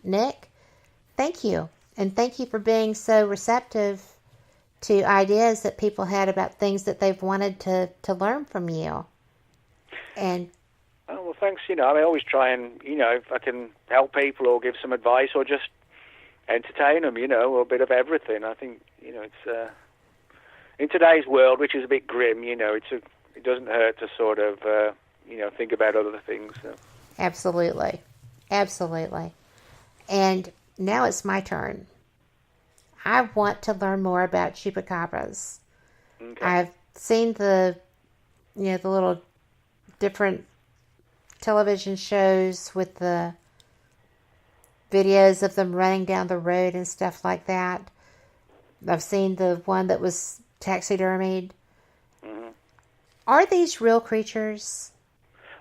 Nick, thank you. And thank you for being so receptive to ideas that people had about things that they've wanted to learn from you. And oh, well, thanks. I always try and, if I can help people or give some advice or just entertain them, or a bit of everything. I think, it's in today's world, which is a bit grim, it doesn't hurt to sort of, think about other things. So. Absolutely. Absolutely. And now it's my turn. I want to learn more about chupacabras. Okay. I've seen the little different television shows with the videos of them running down the road and stuff like that. I've seen the one that was taxidermied. Mm-hmm. Are these real creatures?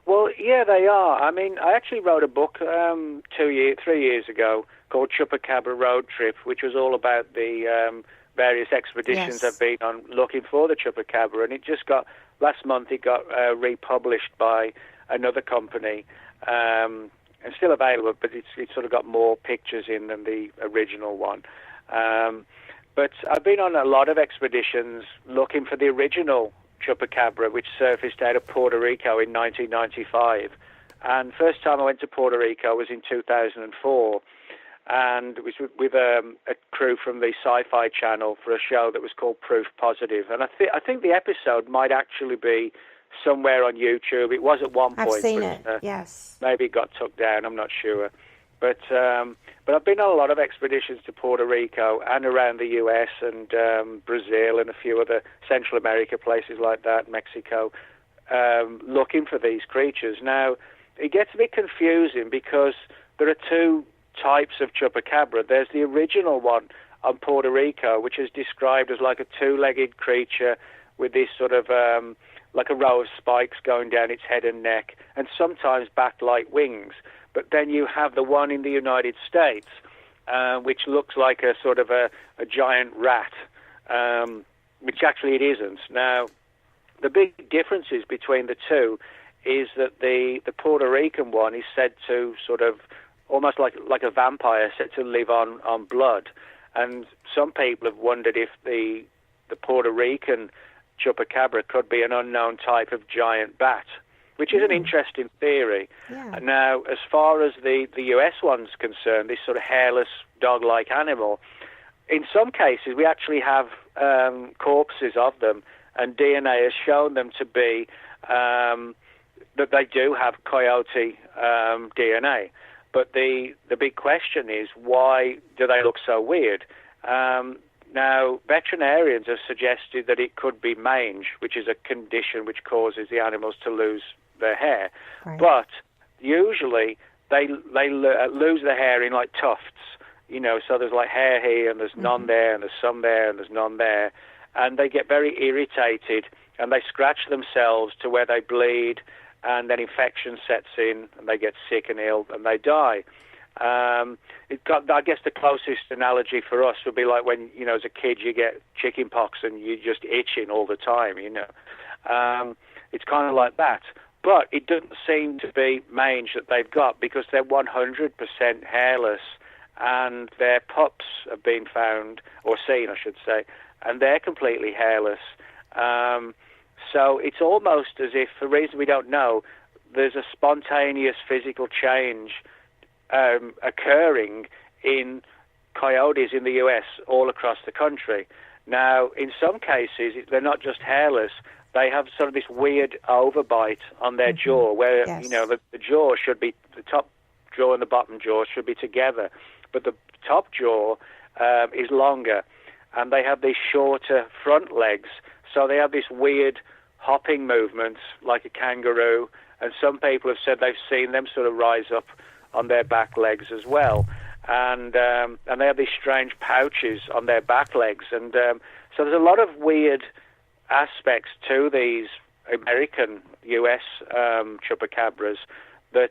Well, yeah, they are. I mean, I actually wrote a book 3 years ago called Chupacabra Road Trip, which was all about the various expeditions I've been on looking for the chupacabra, and it just got, last month it got republished by another company, and still available, but it's sort of got more pictures in than the original one. But I've been on a lot of expeditions looking for the original chupacabra, which surfaced out of Puerto Rico in 1995. And first time I went to Puerto Rico was in 2004, and it was with a crew from the Sci-Fi Channel for a show that was called Proof Positive. And I think the episode might actually be somewhere on YouTube. It was at one point. I've seen it, yes. Maybe it got took down, I'm not sure. But I've been on a lot of expeditions to Puerto Rico and around the US and Brazil and a few other Central America places like that, Mexico, looking for these creatures. Now, it gets a bit confusing because there are two types of chupacabra. There's the original one on Puerto Rico, which is described as like a two-legged creature with this sort of like a row of spikes going down its head and neck, and sometimes bat-like wings. But then you have the one in the United States, which looks like a sort of a giant rat, which actually it isn't. Now, the big differences between the two is that the Puerto Rican one is said to sort of almost like a vampire, said to live on blood. And some people have wondered if the Puerto Rican chupacabra could be an unknown type of giant bat, which is an interesting theory. Yeah. Now, as far as the US one's concerned, this sort of hairless dog-like animal, in some cases we actually have corpses of them, and DNA has shown them to be that they do have coyote DNA. But the big question is, why do they look so weird? Now, veterinarians have suggested that it could be mange, which is a condition which causes the animals to lose their hair. Right. But usually they lose their hair in like tufts, so there's like hair here and there's none there and there's some there and there's none there. And they get very irritated and they scratch themselves to where they bleed, and then infection sets in and they get sick and ill and they die. I guess the closest analogy for us would be like when, as a kid you get chicken pox and you're just itching all the time, It's kind of like that. But it doesn't seem to be mange that they've got, because they're 100% hairless, and their pups have been found, or seen, I should say, and they're completely hairless. So it's almost as if, for reasons we don't know, there's a spontaneous physical change occurring in coyotes in the US all across the country. Now, in some cases, they're not just hairless, they have sort of this weird overbite on their jaw, where, the jaw should be, the top jaw and the bottom jaw should be together, but the top jaw is longer, and they have these shorter front legs, so they have this weird hopping movements like a kangaroo, and some people have said they've seen them sort of rise up on their back legs as well, and they have these strange pouches on their back legs, and so there's a lot of weird aspects to these American US chupacabras that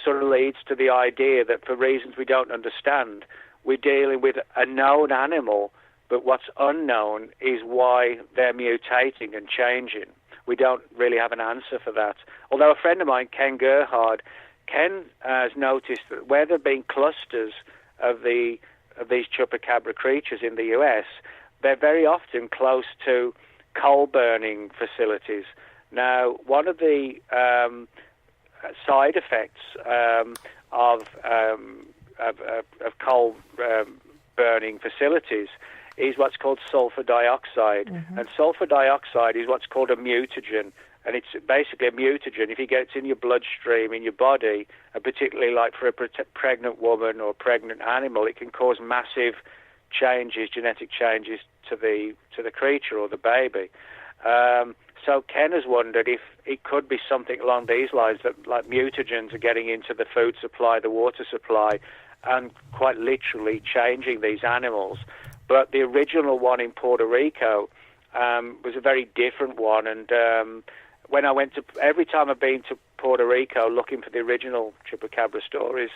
sort of leads to the idea that, for reasons we don't understand, we're dealing with a known animal, but what's unknown is why they're mutating and changing. We don't really have an answer for that. Although a friend of mine, Ken Gerhard, Ken has noticed that where there have been clusters of these chupacabra creatures in the US, they're very often close to coal-burning facilities. Now, one of the side effects of coal burning facilities is what's called sulfur dioxide. Mm-hmm. And sulfur dioxide is what's called a mutagen. And it's basically a mutagen. If it gets in your bloodstream, in your body, and particularly like for a pregnant woman or a pregnant animal, it can cause massive changes, genetic changes to the creature or the baby. So Ken has wondered if it could be something along these lines, that like mutagens are getting into the food supply, the water supply, and quite literally changing these animals. But the original one in Puerto Rico was a very different one. And when I went to, every time I've been to Puerto Rico looking for the original chupacabra stories,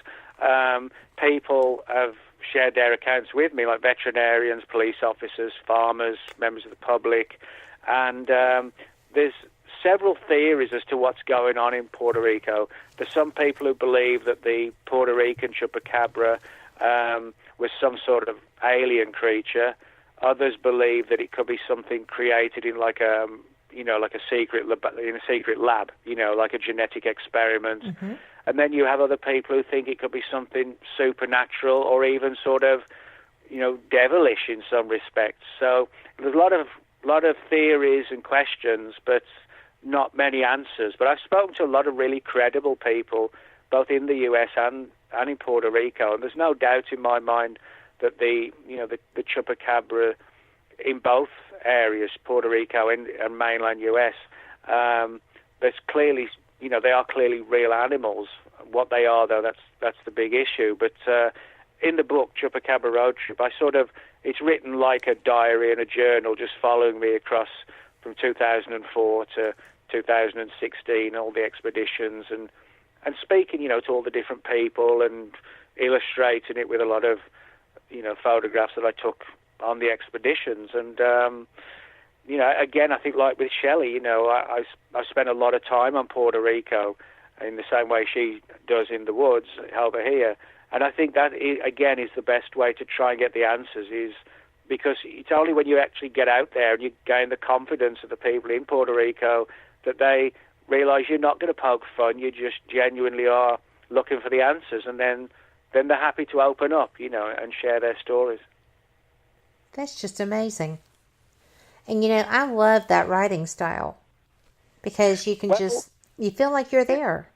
people have shared their accounts with me, like veterinarians, police officers, farmers, members of the public. And there's several theories as to what's going on in Puerto Rico. There's some people who believe that the Puerto Rican chupacabra was some sort of alien creature. Others believe that it could be something created in like a secret lab, like a genetic experiment. Mm-hmm. And then you have other people who think it could be something supernatural or even sort of, devilish in some respects. So there's a lot of theories and questions, but not many answers. But I've spoken to a lot of really credible people, both in the US and in Puerto Rico, and there's no doubt in my mind that the chupacabra in both areas, Puerto Rico and mainland US, there's clearly, they are clearly real animals. What they are, though, that's the big issue. But in the book Chupacabra Road Trip, it's written like a diary and a journal, just following me across from 2004 to 2016, all the expeditions, and speaking, to all the different people and illustrating it with a lot of, photographs that I took on the expeditions. And, again, I think like with Shelley, I spent a lot of time on Puerto Rico in the same way she does in the woods over here. And I think that, again, is the best way to try and get the answers, is because it's only when you actually get out there and you gain the confidence of the people in Puerto Rico that they realize you're not going to poke fun, you just genuinely are looking for the answers, and then they're happy to open up, and share their stories. That's just amazing. And, I love that writing style because you can you feel like you're there.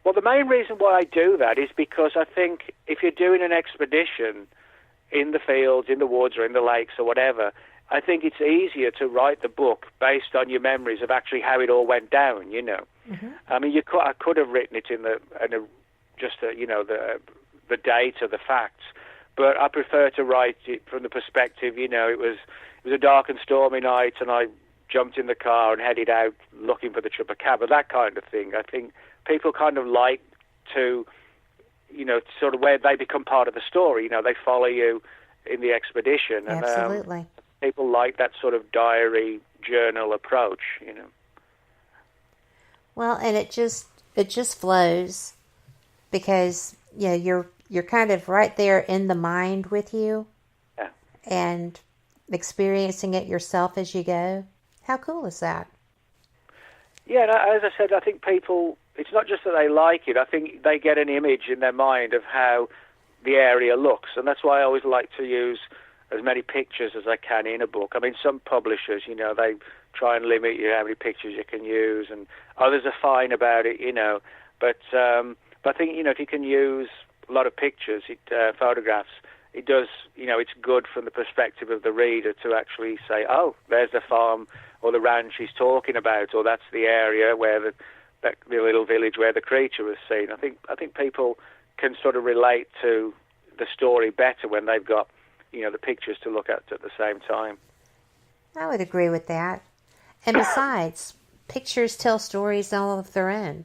Well, the main reason why I do that is because I think if you're doing an expedition in the fields, in the woods, or in the lakes, or whatever, I think it's easier to write the book based on your memories of actually how it all went down. Mm-hmm. I mean, I could have written it in the date of the facts, but I prefer to write it from the perspective. It was a dark and stormy night, and I jumped in the car and headed out looking for the chupacabra, that kind of thing. I think people kind of like to, sort of where they become part of the story. They follow you in the expedition. And, absolutely. People like that sort of diary journal approach. Well, and it just flows because you're kind of right there in the mind with you, yeah, and experiencing it yourself as you go. How cool is that? Yeah, and as I said, I think people, it's not just that they like it, I think they get an image in their mind of how the area looks, and that's why I always like to use as many pictures as I can in a book. I mean, some publishers, they try and limit you how many pictures you can use, and others are fine about it, but I think, if you can use a lot of pictures, photographs, it does, it's good from the perspective of the reader to actually say, oh, there's the farm or the ranch he's talking about, or that's the area where the little village where the creature was seen. I think people can sort of relate to the story better when they've got, the pictures to look at the same time. I would agree with that. And besides, pictures tell stories all of their own.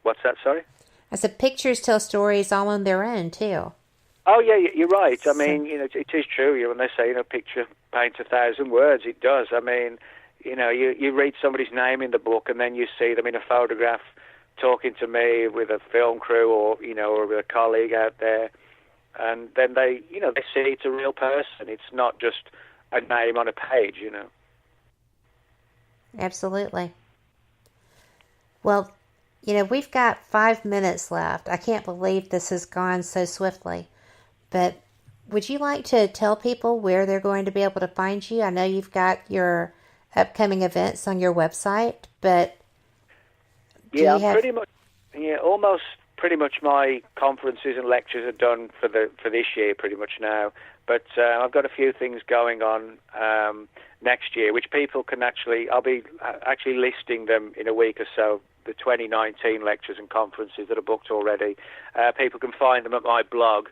What's that, sorry? I said pictures tell stories all on their own, too. Oh, yeah, you're right. I mean, it is true. When they say, picture paints 1,000 words, it does. I mean, you read somebody's name in the book and then you see them in a photograph talking to me with a film crew or with a colleague out there, and then they see it's a real person. It's not just a name on a page. Absolutely. Well, we've got 5 minutes left. I can't believe this has gone so swiftly. But would you like to tell people where they're going to be able to find you? I know you've got your upcoming events on your website, but almost pretty much my conferences and lectures are done for this year pretty much now. But I've got a few things going on next year, which people can I'll be actually listing them in a week or so, the 2019 lectures and conferences that are booked already. People can find them at my blog.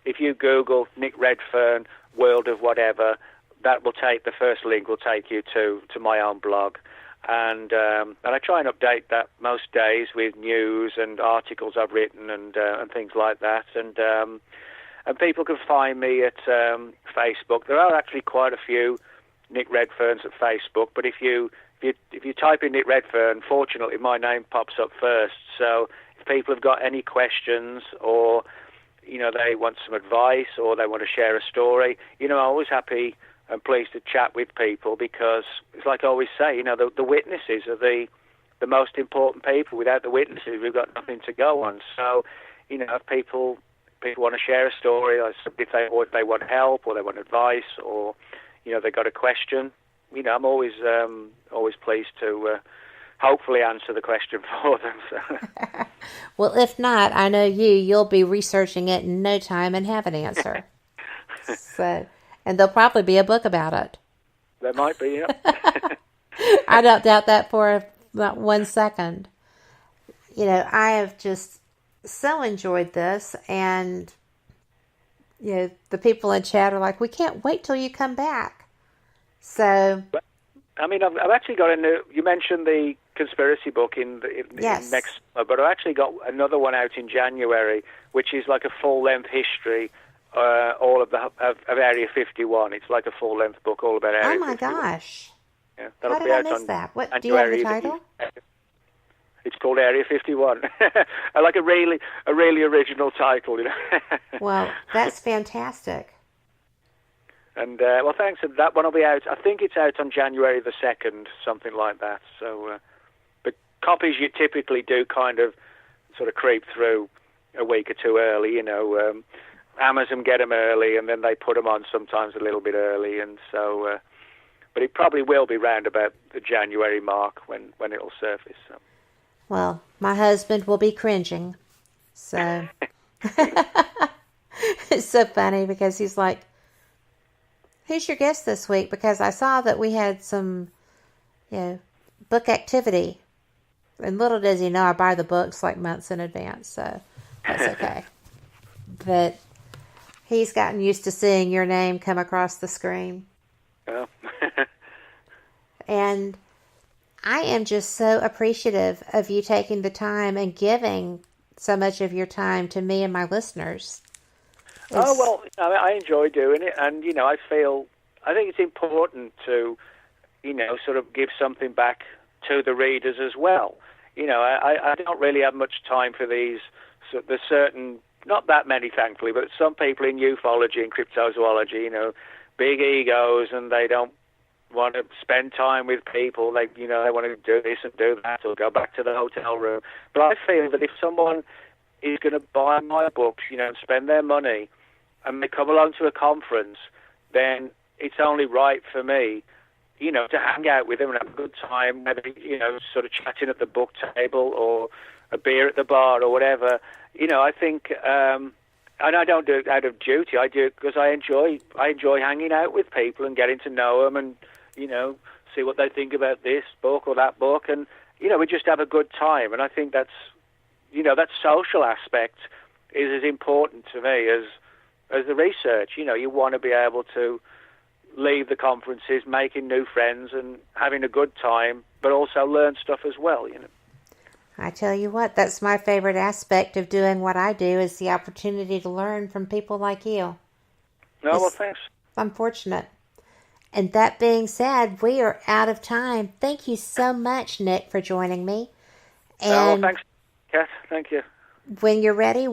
If you Google Nick Redfern, World of Whatever, the first link will take you to my own blog. And I try and update that most days with news and articles I've written and things like that. And people can find me at Facebook. There are actually quite a few Nick Redferns at Facebook, but if you type in Nick Redfern, fortunately my name pops up first. So if people have got any questions or they want some advice or they want to share a story, I'm always happy and pleased to chat with people, because it's like I always say, the witnesses are the most important people. Without the witnesses, we've got nothing to go on. So, if people want to share a story, or if they want help or they want advice, or they got a question, I'm always pleased to hopefully answer the question for them. So. Well, if not, I know you'll be researching it in no time and have an answer. And there'll probably be a book about it. There might be, yeah. I don't doubt that for not 1 second. I have just so enjoyed this, and the people in chat are like, we can't wait till you come back. So, I mean, I've actually got a new. You mentioned the conspiracy book in next, but I've actually got another one out in January, which is like a full-length history. All of Area 51. It's like a full-length book all about Area 51. Oh my gosh! Yeah, how did I miss that? What do you have the title? It's called Area 51. I like a really original title, Well, that's fantastic. And thanks. That one will be out. I think it's out on January the 2nd, something like that. So, but copies you typically do kind of sort of creep through a week or two early. Amazon get them early, and then they put them on sometimes a little bit early, and so. But it probably will be round about the January mark when it'll surface. So. Well, my husband will be cringing, so it's so funny because he's like, "Who's your guest this week?" Because I saw that we had some, book activity, and little does he know I buy the books like months in advance, so that's okay. But he's gotten used to seeing your name come across the screen. Oh. And I am just so appreciative of you taking the time and giving so much of your time to me and my listeners. I enjoy doing it, and I think it's important to sort of give something back to the readers as well. I don't really have much time for these. So there's certain, not that many, thankfully, but some people in ufology and cryptozoology, big egos, and they don't want to spend time with people. They want to do this and do that, or go back to the hotel room. But I feel that if someone is going to buy my books, and spend their money, and they come along to a conference, then it's only right for me, to hang out with them and have a good time, maybe, sort of chatting at the book table or a beer at the bar or whatever. I think, and I don't do it out of duty. I do it because I enjoy hanging out with people and getting to know them and, see what they think about this book or that book. And, we just have a good time. And I think that's, that social aspect is as important to me as the research. You want to be able to leave the conferences making new friends and having a good time, but also learn stuff as well, I tell you what, that's my favorite aspect of doing what I do, is the opportunity to learn from people like you. Thanks. I'm fortunate. And that being said, we are out of time. Thank you so much, Nick, for joining me. And thanks, Kat. Thank you. when you're ready,